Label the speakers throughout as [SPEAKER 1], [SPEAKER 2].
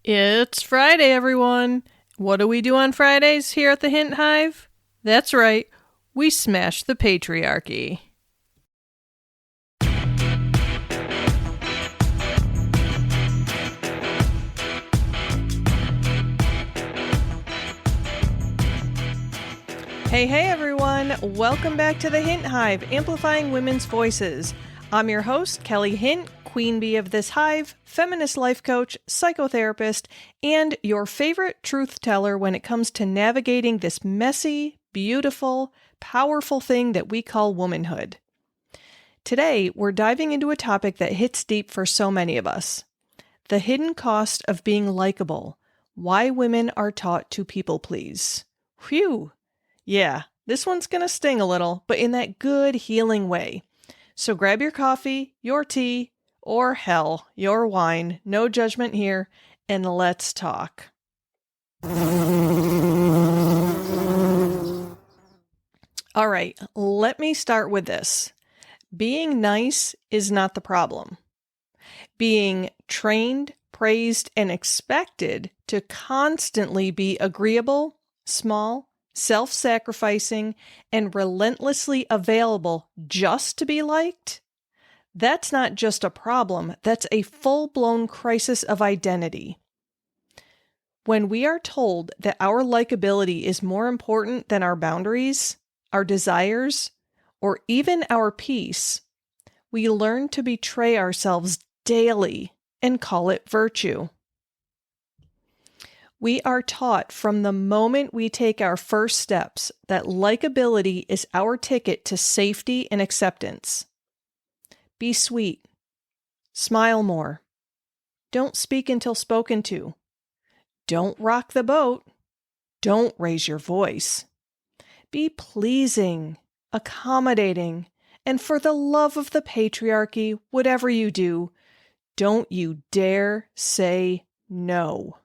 [SPEAKER 1] It's Friday, everyone. What do we do on Fridays here at the Hint Hive? That's right, we smash the patriarchy. Hey, everyone. Welcome back to the Hint Hive, amplifying women's voices. I'm your host, Kelly Hint, queen bee of this hive, feminist life coach, psychotherapist, and your favorite truth teller when it comes to navigating this messy, beautiful, powerful thing that we call womanhood. Today, we're diving into a topic that hits deep for so many of us. The hidden cost of being likable. Why women are taught to people please. Phew. Yeah, this one's gonna sting a little, but in that good, healing way. So grab your coffee, your tea, or hell, your wine, no judgment here, and let's talk. All right, let me start with this. Being nice is not the problem. Being trained, praised, and expected to constantly be agreeable, small, self-sacrificing, and relentlessly available just to be liked? That's not just a problem, that's a full-blown crisis of identity. When we are told that our likability is more important than our boundaries, our desires, or even our peace, we learn to betray ourselves daily and call it virtue. We are taught from the moment we take our first steps that likability is our ticket to safety and acceptance. Be sweet. Smile more. Don't speak until spoken to. Don't rock the boat. Don't raise your voice. Be pleasing, accommodating, and for the love of the patriarchy, whatever you do, don't you dare say no.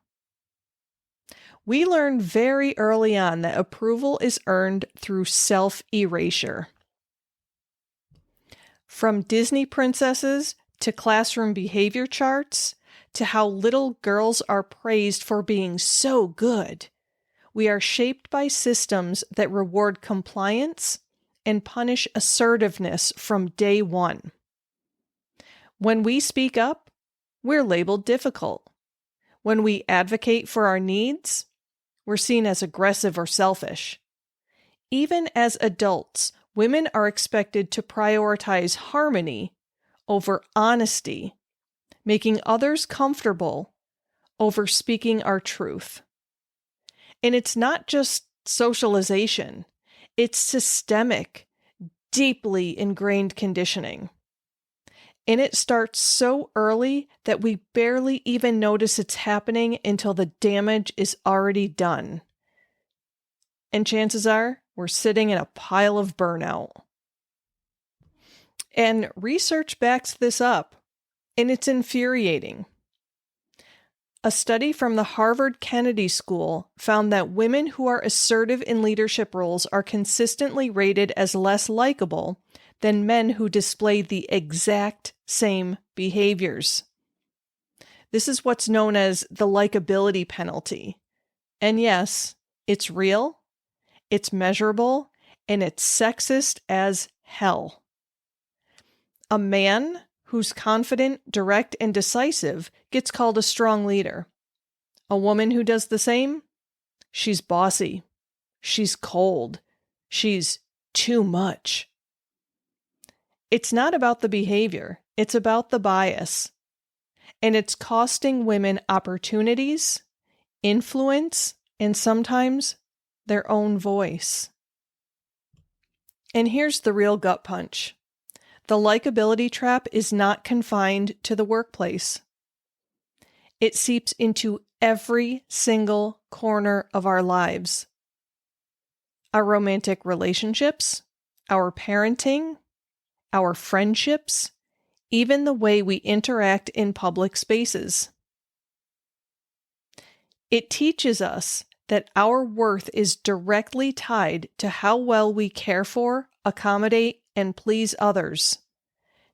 [SPEAKER 1] We learn very early on that approval is earned through self-erasure. From Disney princesses to classroom behavior charts to how little girls are praised for being so good, we are shaped by systems that reward compliance and punish assertiveness from day one. When we speak up, we're labeled difficult. When we advocate for our needs, we're seen as aggressive or selfish. Even as adults, women are expected to prioritize harmony over honesty, making others comfortable over speaking our truth. And it's not just socialization, it's systemic, deeply ingrained conditioning. And it starts so early that we barely even notice it's happening until the damage is already done. And chances are, we're sitting in a pile of burnout. And research backs this up, and it's infuriating. A study from the Harvard Kennedy School found that women who are assertive in leadership roles are consistently rated as less likable than men who display the exact same behaviors. This is what's known as the likability penalty. And yes, it's real, it's measurable, and it's sexist as hell. A man who's confident, direct, and decisive gets called a strong leader. A woman who does the same, she's bossy, she's cold, she's too much. It's not about the behavior, it's about the bias. And it's costing women opportunities, influence, and sometimes their own voice. And here's the real gut punch. The likability trap is not confined to the workplace. It seeps into every single corner of our lives. Our romantic relationships, our parenting, our friendships, even the way we interact in public spaces. It teaches us that our worth is directly tied to how well we care for, accommodate, and please others,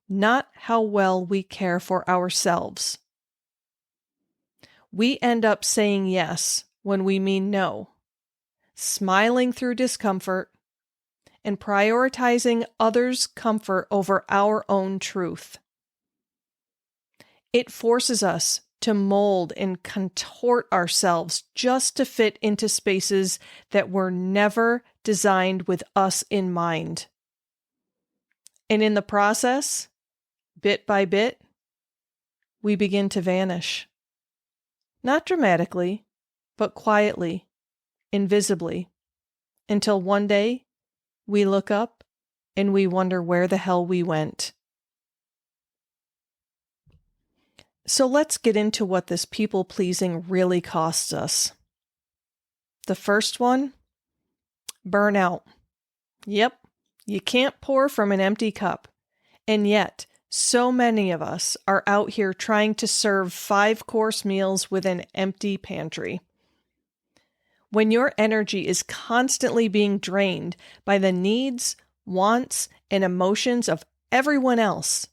[SPEAKER 1] not how well we care for ourselves. we end up saying yes when we mean no, smiling through discomfort, and prioritizing others' comfort over our own truth. It forces us to mold and contort ourselves just to fit into spaces that were never designed with us in mind. And in the process, bit by bit, we begin to vanish. Not dramatically, but quietly, invisibly, until one day we look up and we wonder where the hell we went. So let's get into what this people-pleasing really costs us. The first one, burnout. Yep, you can't pour from an empty cup. And yet, so many of us are out here trying to serve 5-course meals with an empty pantry. When your energy is constantly being drained by the needs, wants, and emotions of everyone else,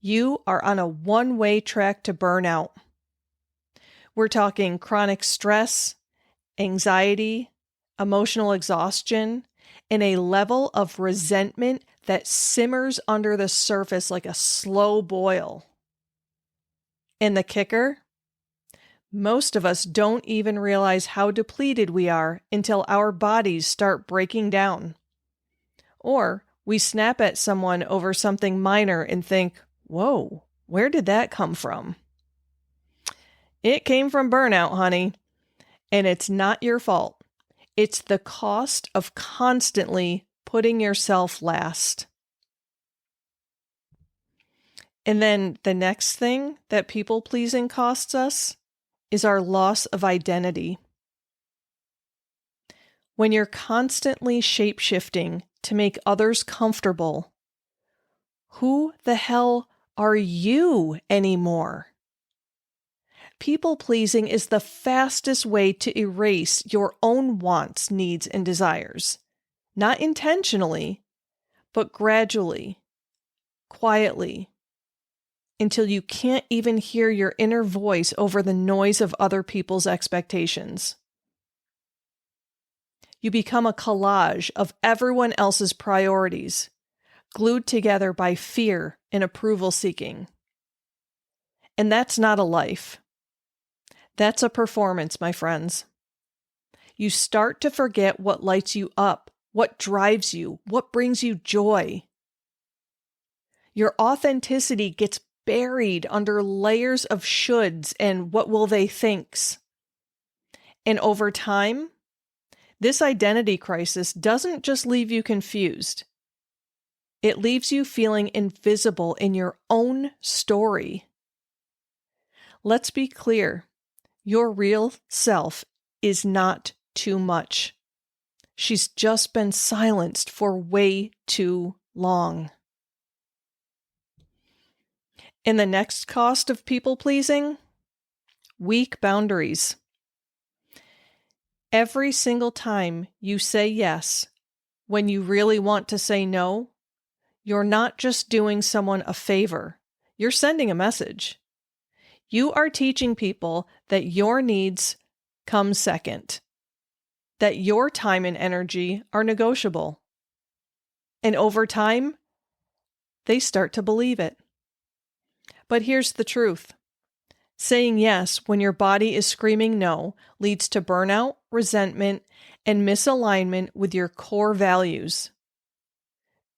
[SPEAKER 1] you are on a one-way track to burnout. We're talking chronic stress, anxiety, emotional exhaustion, and a level of resentment that simmers under the surface like a slow boil. And the kicker? Most of us don't even realize how depleted we are until our bodies start breaking down. Or we snap at someone over something minor and think, whoa, where did that come from? It came from burnout, honey. And it's not your fault. It's the cost of constantly putting yourself last. And then the next thing that people-pleasing costs us is our loss of identity. When you're constantly shape-shifting to make others comfortable, who the hell are you anymore? People-pleasing is the fastest way to erase your own wants, needs, and desires. Not intentionally, but gradually, quietly, until you can't even hear your inner voice over the noise of other people's expectations. You become a collage of everyone else's priorities, glued together by fear and approval seeking. And that's not a life. That's a performance, my friends. You start to forget what lights you up, what drives you, what brings you joy. Your authenticity gets buried under layers of shoulds and what will they thinks. And over time, this identity crisis doesn't just leave you confused. It leaves you feeling invisible in your own story. Let's be clear. Your real self is not too much. She's just been silenced for way too long. And the next cost of people-pleasing? Weak boundaries. Every single time you say yes, when you really want to say no, you're not just doing someone a favor. You're sending a message. You are teaching people that your needs come second, that your time and energy are negotiable. And over time, they start to believe it. But here's the truth. Saying yes when your body is screaming no leads to burnout, resentment, and misalignment with your core values.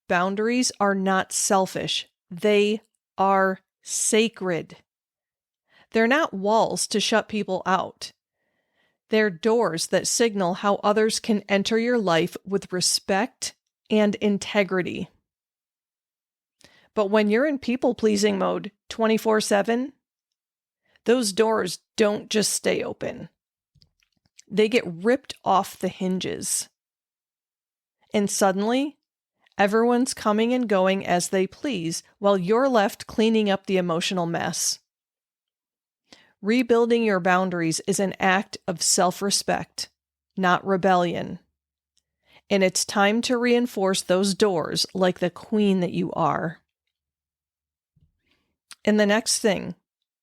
[SPEAKER 1] Boundaries are not selfish. They are sacred. They're not walls to shut people out. They're doors that signal how others can enter your life with respect and integrity. But when you're in people-pleasing mode 24/7, those doors don't just stay open. They get ripped off the hinges. And suddenly, everyone's coming and going as they please while you're left cleaning up the emotional mess. Rebuilding your boundaries is an act of self-respect, not rebellion. And it's time to reinforce those doors like the queen that you are. And the next thing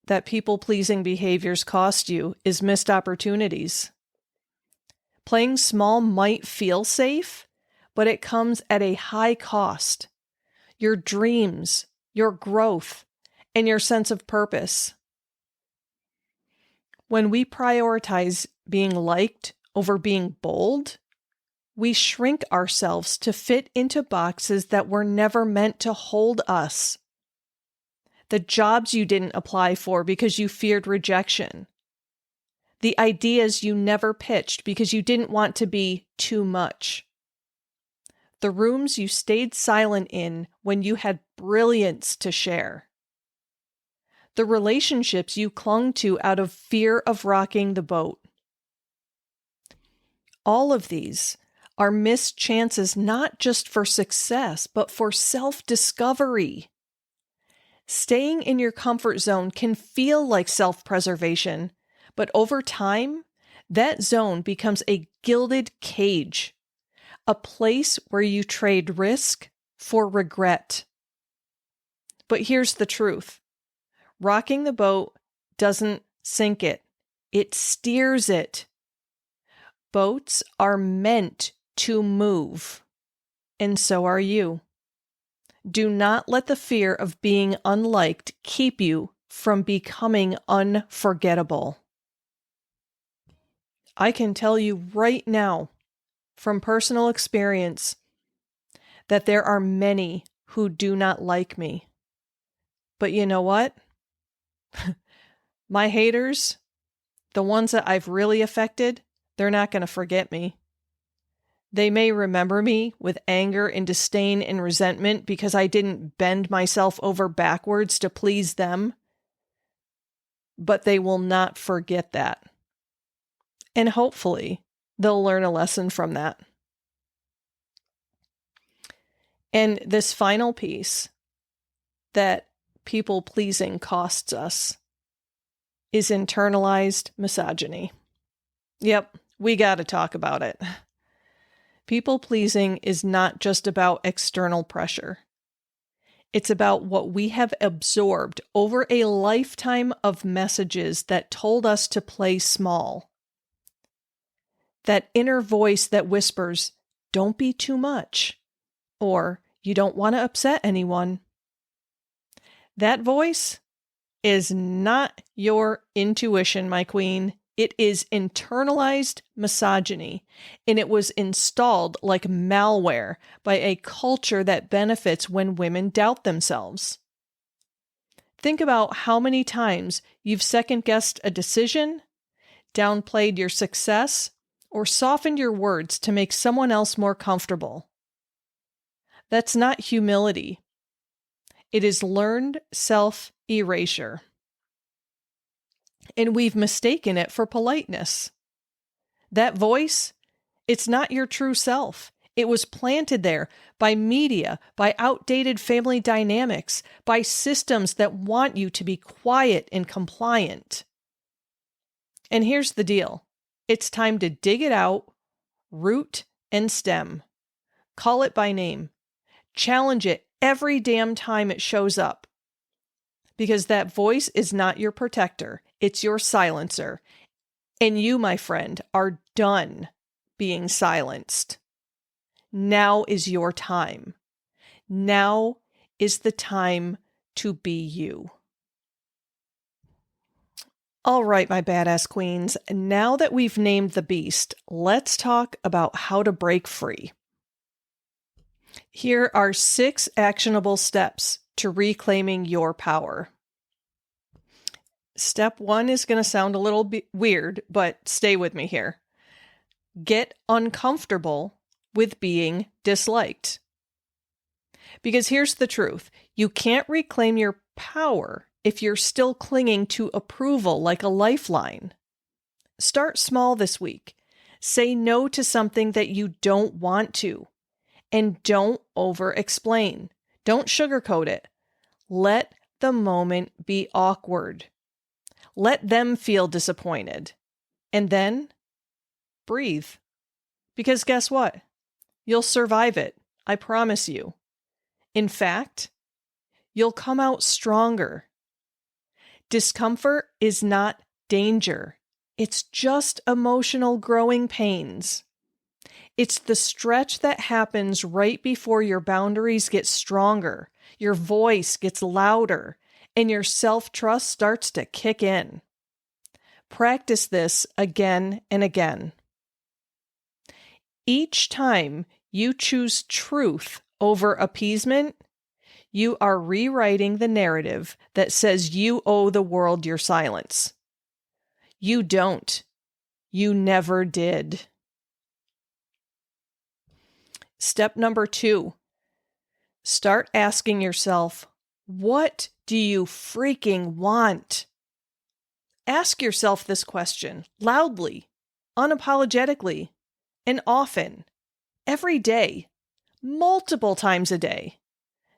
[SPEAKER 1] that people-pleasing behaviors cost you is missed opportunities. Playing small might feel safe, but it comes at a high cost. Your dreams, your growth, and your sense of purpose. When we prioritize being liked over being bold, we shrink ourselves to fit into boxes that were never meant to hold us. The jobs you didn't apply for because you feared rejection. The ideas you never pitched because you didn't want to be too much. The rooms you stayed silent in when you had brilliance to share. The relationships you clung to out of fear of rocking the boat. All of these are missed chances not just for success, but for self-discovery. Staying in your comfort zone can feel like self-preservation, but over time, that zone becomes a gilded cage, a place where you trade risk for regret. But here's the truth. Rocking the boat doesn't sink it. It steers it. Boats are meant to move, and so are you. Do not let the fear of being unliked keep you from becoming unforgettable. I can tell you right now, from personal experience, that there are many who do not like me. But you know what? My haters, the ones that I've really affected, they're not going to forget me. They may remember me with anger and disdain and resentment because I didn't bend myself over backwards to please them, but they will not forget that. And hopefully, they'll learn a lesson from that. And this final piece that people-pleasing costs us is internalized misogyny. Yep, we got to talk about it. People-pleasing is not just about external pressure. It's about what we have absorbed over a lifetime of messages that told us to play small. That inner voice that whispers, "Don't be too much," or "You don't want to upset anyone." That voice is not your intuition, my queen. It is internalized misogyny, and it was installed like malware by a culture that benefits when women doubt themselves. Think about how many times you've second-guessed a decision, downplayed your success, or softened your words to make someone else more comfortable. That's not humility. It is learned self-erasure. And we've mistaken it for politeness. That voice, it's not your true self. It was planted there by media, by outdated family dynamics, by systems that want you to be quiet and compliant. And here's the deal. It's time to dig it out, root and stem. Call it by name. Challenge it every damn time it shows up. Because that voice is not your protector. It's your silencer. And you, my friend, are done being silenced. Now is your time. Now is the time to be you. All right, my badass queens. Now that we've named the beast, let's talk about how to break free. Here are 6 actionable steps to reclaiming your power. Step 1 is going to sound a little bit weird, but stay with me here. Get uncomfortable with being disliked. Because here's the truth. You can't reclaim your power if you're still clinging to approval like a lifeline. Start small this week. Say no to something that you don't want to. And don't over-explain. Don't sugarcoat it. Let the moment be awkward. Let them feel disappointed. And then breathe. Because guess what? You'll survive it. I promise you. In fact, you'll come out stronger. Discomfort is not danger. It's just emotional growing pains. It's the stretch that happens right before your boundaries get stronger, your voice gets louder, and your self-trust starts to kick in. Practice this again and again. Each time you choose truth over appeasement, you are rewriting the narrative that says you owe the world your silence. You don't. You never did. Step number 2. Start asking yourself, what do you freaking want? Ask yourself this question loudly, unapologetically, and often, every day, multiple times a day.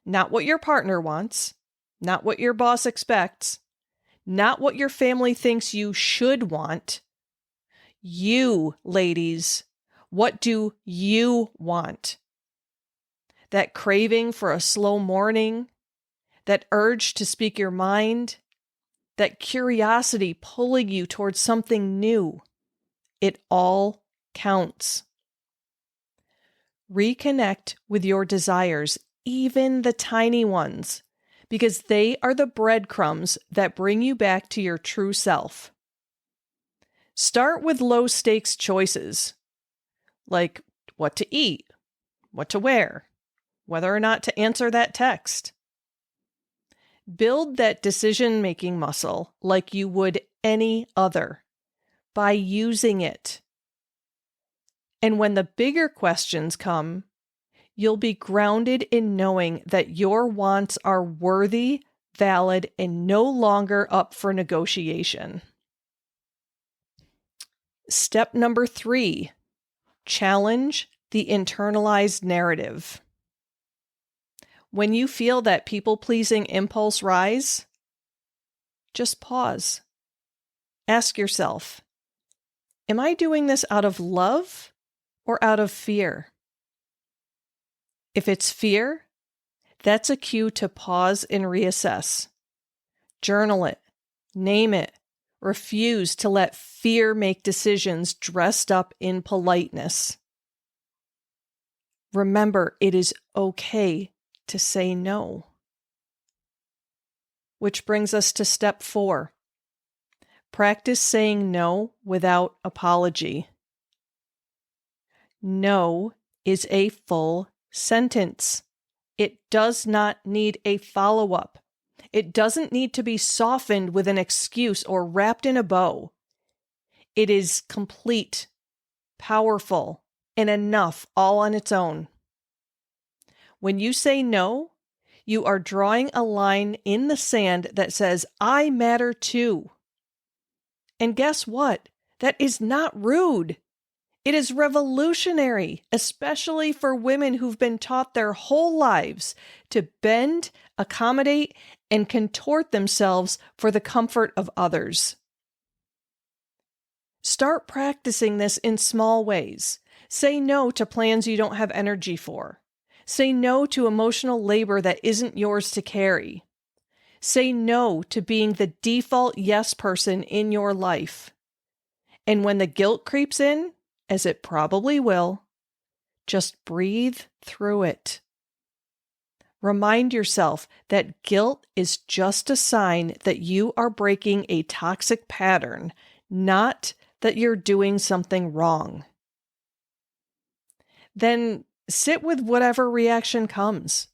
[SPEAKER 1] Not what your partner wants, not what your boss expects, not what your family thinks you should want. You, ladies, what do you want? That craving for a slow morning, that urge to speak your mind, that curiosity pulling you towards something new. It all counts. Reconnect with your desires, even the tiny ones, because they are the breadcrumbs that bring you back to your true self. Start with low-stakes choices, like what to eat, what to wear, whether or not to answer that text. Build that decision-making muscle like you would any other by using it. And when the bigger questions come, you'll be grounded in knowing that your wants are worthy, valid, and no longer up for negotiation. Step number 3, challenge the internalized narrative. When you feel that people-pleasing impulse rise, just pause. Ask yourself, am I doing this out of love or out of fear? If it's fear, that's a cue to pause and reassess. Journal it, name it, refuse to let fear make decisions dressed up in politeness. Remember, it is okay to say no. Which brings us to step 4. Practice saying no without apology. No is a full sentence. It does not need a follow-up. It doesn't need to be softened with an excuse or wrapped in a bow. It is complete, powerful, and enough all on its own. When you say no, you are drawing a line in the sand that says, I matter too. And guess what? That is not rude. It is revolutionary, especially for women who've been taught their whole lives to bend, accommodate, and contort themselves for the comfort of others. Start practicing this in small ways. Say no to plans you don't have energy for. Say no to emotional labor that isn't yours to carry. Say no to being the default yes person in your life. And when the guilt creeps in, as it probably will, just breathe through it. Remind yourself that guilt is just a sign that you are breaking a toxic pattern, not that you're doing something wrong. Then sit with whatever reaction comes.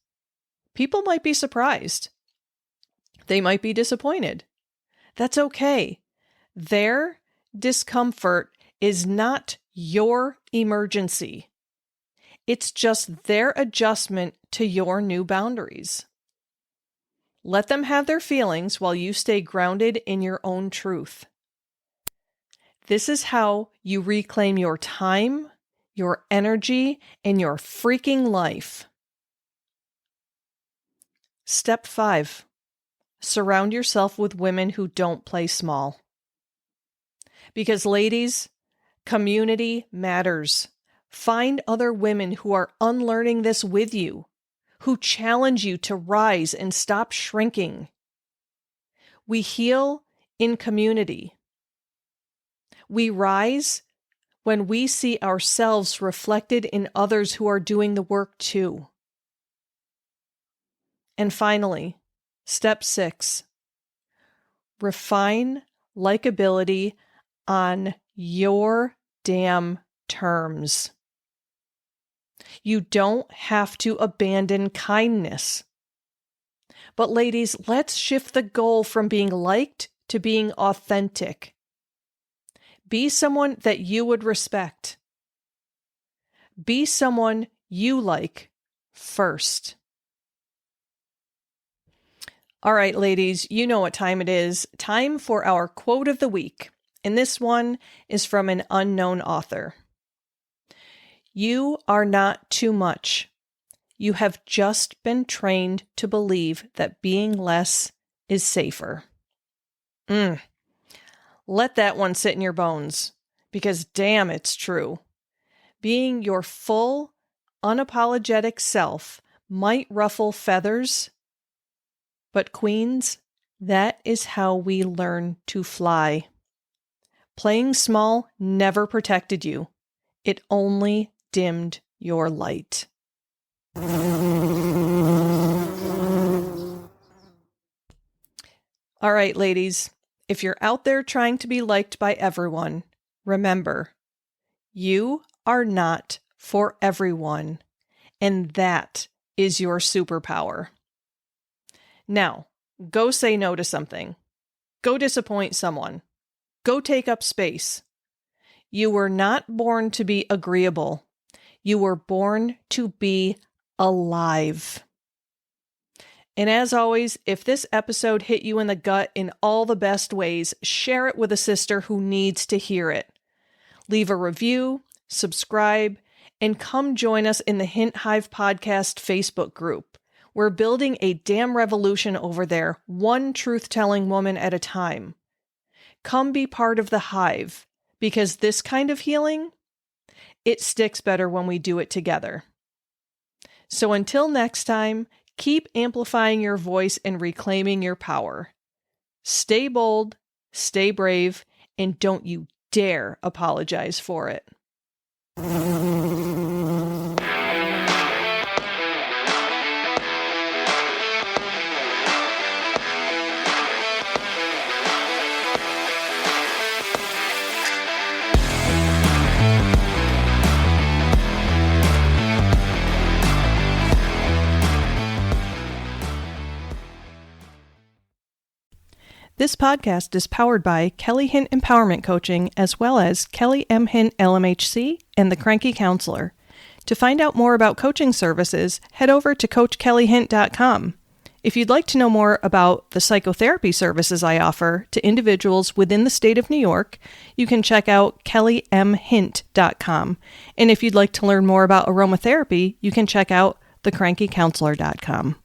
[SPEAKER 1] People might be surprised. They might be disappointed. That's okay. Their discomfort is not your emergency. It's just their adjustment to your new boundaries. Let them have their feelings while you stay grounded in your own truth. This is how you reclaim your time, your energy, and your freaking life. Step 5. Surround yourself with women who don't play small. Because ladies, community matters. Find other women who are unlearning this with you, who challenge you to rise and stop shrinking. We heal in community. We rise when we see ourselves reflected in others who are doing the work too. And finally, step 6, refine likability on your damn terms. You don't have to abandon kindness. But ladies, let's shift the goal from being liked to being authentic. Be someone that you would respect. Be someone you like first. All right, ladies, you know what time it is. Time for our quote of the week. And this one is from an unknown author. You are not too much. You have just been trained to believe that being less is safer. Let that one sit in your bones, because damn, it's true. Being your full, unapologetic self might ruffle feathers, but queens, that is how we learn to fly. Playing small never protected you. It only dimmed your light. All right, ladies, if you're out there trying to be liked by everyone, remember, you are not for everyone, and that is your superpower. Now, go say no to something. Go disappoint someone. Go take up space. You were not born to be agreeable. You were born to be alive. And as always, if this episode hit you in the gut in all the best ways, share it with a sister who needs to hear it. Leave a review, subscribe, and come join us in the Hint Hive podcast Facebook group. We're building a damn revolution over there, one truth-telling woman at a time. Come be part of the hive, because this kind of healing, it sticks better when we do it together. So until next time, keep amplifying your voice and reclaiming your power. Stay bold, stay brave, and don't you dare apologize for it. This podcast is powered by Kelly Hint Empowerment Coaching, as well as Kelly M. Hint LMHC and The Cranky Counselor. To find out more about coaching services, head over to CoachKellyHint.com. If you'd like to know more about the psychotherapy services I offer to individuals within the state of New York, you can check out KellyMHint.com. And if you'd like to learn more about aromatherapy, you can check out TheCrankyCounselor.com.